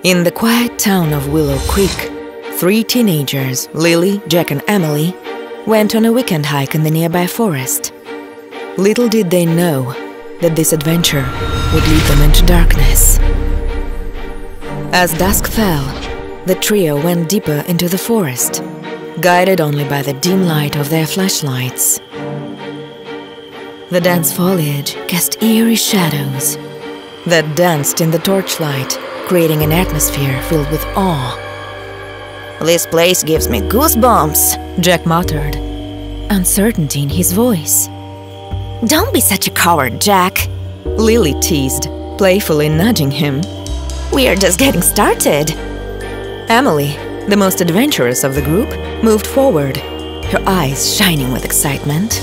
In the quiet town of Willow Creek, 3 teenagers, Lily, Jack and Emily, went on a weekend hike in the nearby forest. Little did they know that this adventure would lead them into darkness. As dusk fell, the trio went deeper into the forest, guided only by the dim light of their flashlights. The dense foliage cast eerie shadows that danced in the torchlight, creating an atmosphere filled with awe. "This place gives me goosebumps," Jack muttered, uncertainty in his voice. "Don't be such a coward, Jack," Lily teased, playfully nudging him. "We are just getting started." Emily, the most adventurous of the group, moved forward, her eyes shining with excitement.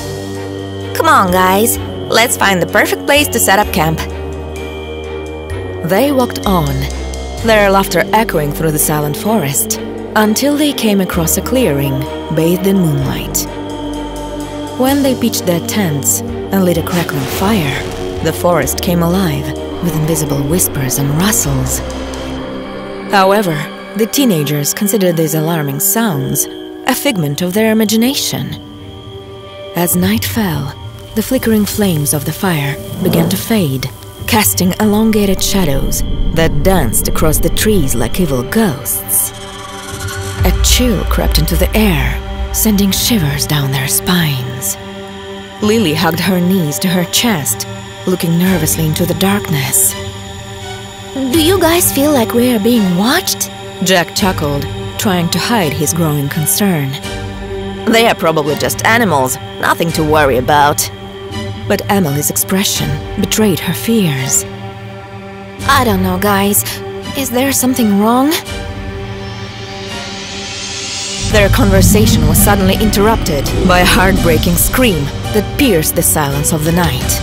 "Come on, guys, let's find the perfect place to set up camp." They walked on, their laughter echoing through the silent forest, until they came across a clearing bathed in moonlight. When they pitched their tents and lit a crackling fire, the forest came alive with invisible whispers and rustles. However, the teenagers considered these alarming sounds a figment of their imagination. As night fell, the flickering flames of the fire began to fade, casting elongated shadows that danced across the trees like evil ghosts. A chill crept into the air, sending shivers down their spines. Lily hugged her knees to her chest, looking nervously into the darkness. "Do you guys feel like we are being watched?" Jack chuckled, trying to hide his growing concern. "They are probably just animals, nothing to worry about." But Emily's expression betrayed her fears. "I don't know, guys. Is there something wrong?" Their conversation was suddenly interrupted by a heartbreaking scream that pierced the silence of the night.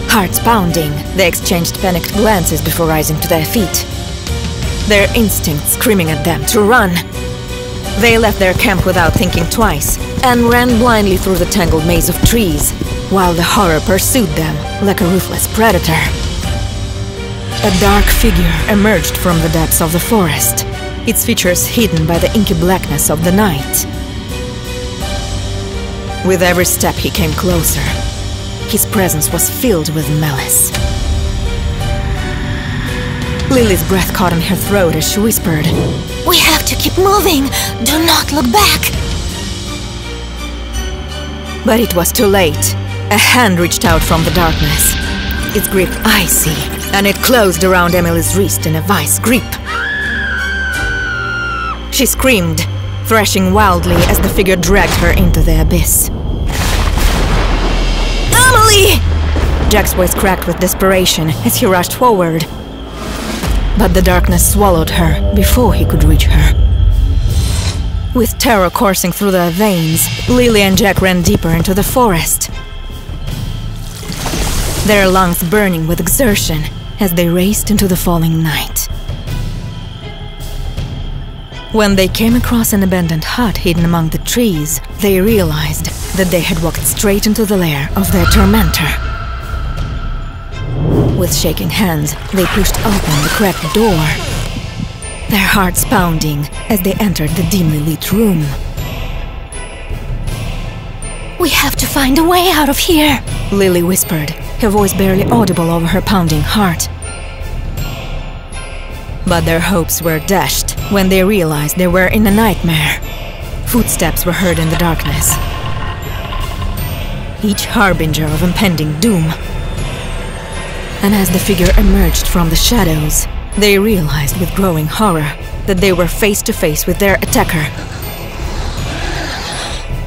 Hearts pounding, they exchanged panicked glances before rising to their feet, their instincts screaming at them to run. They left their camp without thinking twice and ran blindly through the tangled maze of trees, while the horror pursued them like a ruthless predator. A dark figure emerged from the depths of the forest, its features hidden by the inky blackness of the night. With every step he came closer, his presence was filled with malice. Lily's breath caught in her throat as she whispered, "We have to keep moving! Do not look back!" But it was too late. A hand reached out from the darkness, its grip icy, and it closed around Emily's wrist in a vice grip. She screamed, thrashing wildly as the figure dragged her into the abyss. "Emily!" Jack's voice cracked with desperation as he rushed forward. But the darkness swallowed her before he could reach her. With terror coursing through their veins, Lily and Jack ran deeper into the forest, their lungs burning with exertion as they raced into the falling night. When they came across an abandoned hut hidden among the trees, they realized that they had walked straight into the lair of their tormentor. With shaking hands, they pushed open the cracked door, their hearts pounding as they entered the dimly lit room. "We have to find a way out of here," Lily whispered, her voice barely audible over her pounding heart. But their hopes were dashed when they realized they were in a nightmare. Footsteps were heard in the darkness, each harbinger of impending doom. And as the figure emerged from the shadows, they realized with growing horror that they were face to face with their attacker.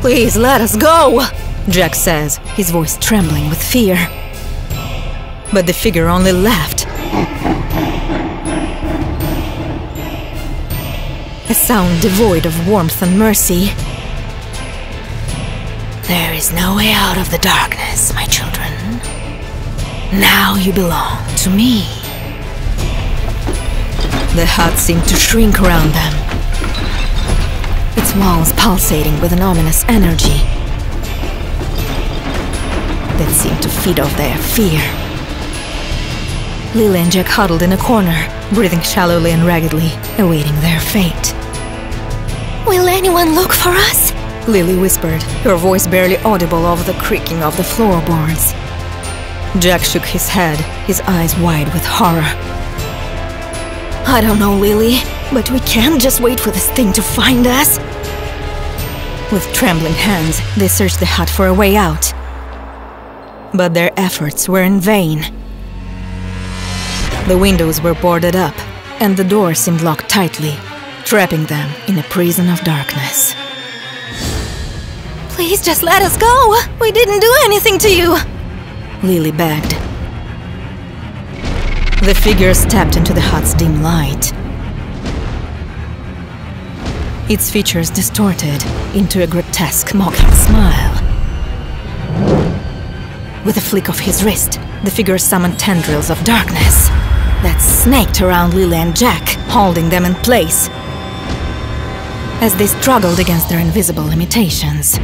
"Please let us go," Jack says, his voice trembling with fear. But the figure only laughed, a sound devoid of warmth and mercy. "There is no way out of the darkness, my children. Now you belong to me." The hut seemed to shrink around them, its walls pulsating with an ominous energy that seemed to feed off their fear. Lily and Jack huddled in a corner, breathing shallowly and raggedly, awaiting their fate. Will anyone look for us? Lily whispered, her voice barely audible over the creaking of the floorboards. Jack shook his head, his eyes wide with horror. I don't know, Lily, but we can't just wait for this thing to find us. With trembling hands, they searched the hut for a way out. But their efforts were in vain. The windows were boarded up, and the door seemed locked tightly, trapping them in a prison of darkness. Please just let us go! We didn't do anything to you! Lily begged. The figure stepped into the hut's dim light. Its features distorted into a grotesque, mocking smile. With a flick of his wrist, the figure summoned tendrils of darkness that snaked around Lily and Jack, holding them in place as they struggled against their invisible limitations.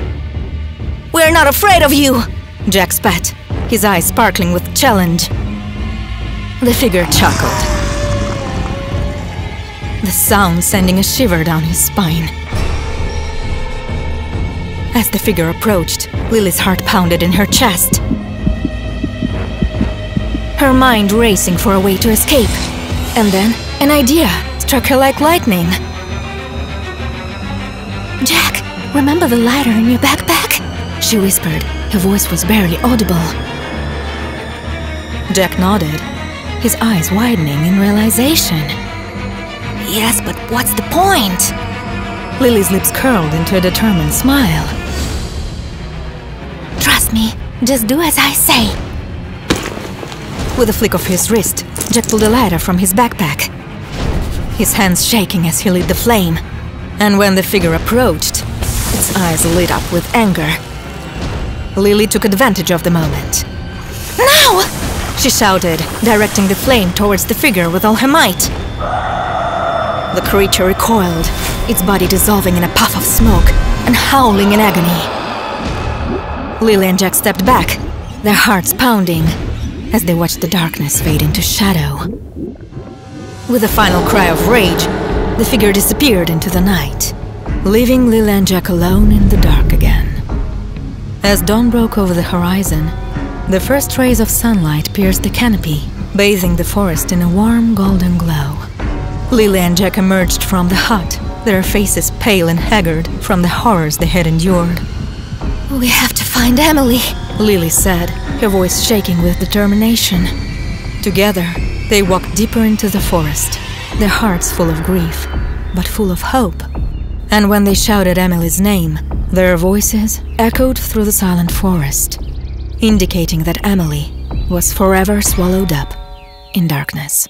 We're not afraid of you! Jack spat, his eyes sparkling with challenge. The figure chuckled, the sound sending a shiver down his spine. As the figure approached, Lily's heart pounded in her chest, her mind racing for a way to escape. And then an idea struck her like lightning. Jack, remember the ladder in your backpack? She whispered, her voice was barely audible. Jack nodded, his eyes widening in realization. Yes, but what's the point? Lily's lips curled into a determined smile. Trust me, just do as I say. With a flick of his wrist, Jack pulled a ladder from his backpack, his hands shaking as he lit the flame. And when the figure approached, its eyes lit up with anger. Lily took advantage of the moment. Now! She shouted, directing the flame towards the figure with all her might. The creature recoiled, its body dissolving in a puff of smoke and howling in agony. Lily and Jack stepped back, their hearts pounding, as they watched the darkness fade into shadow. With a final cry of rage, the figure disappeared into the night, leaving Lily and Jack alone in the dark again. As dawn broke over the horizon, the first rays of sunlight pierced the canopy, bathing the forest in a warm golden glow. Lily and Jack emerged from the hut, their faces pale and haggard from the horrors they had endured. We have to find Emily, Lily said, her voice shaking with determination. Together, they walked deeper into the forest, their hearts full of grief, but full of hope. And when they shouted Emily's name, their voices echoed through the silent forest, indicating that Emily was forever swallowed up in darkness.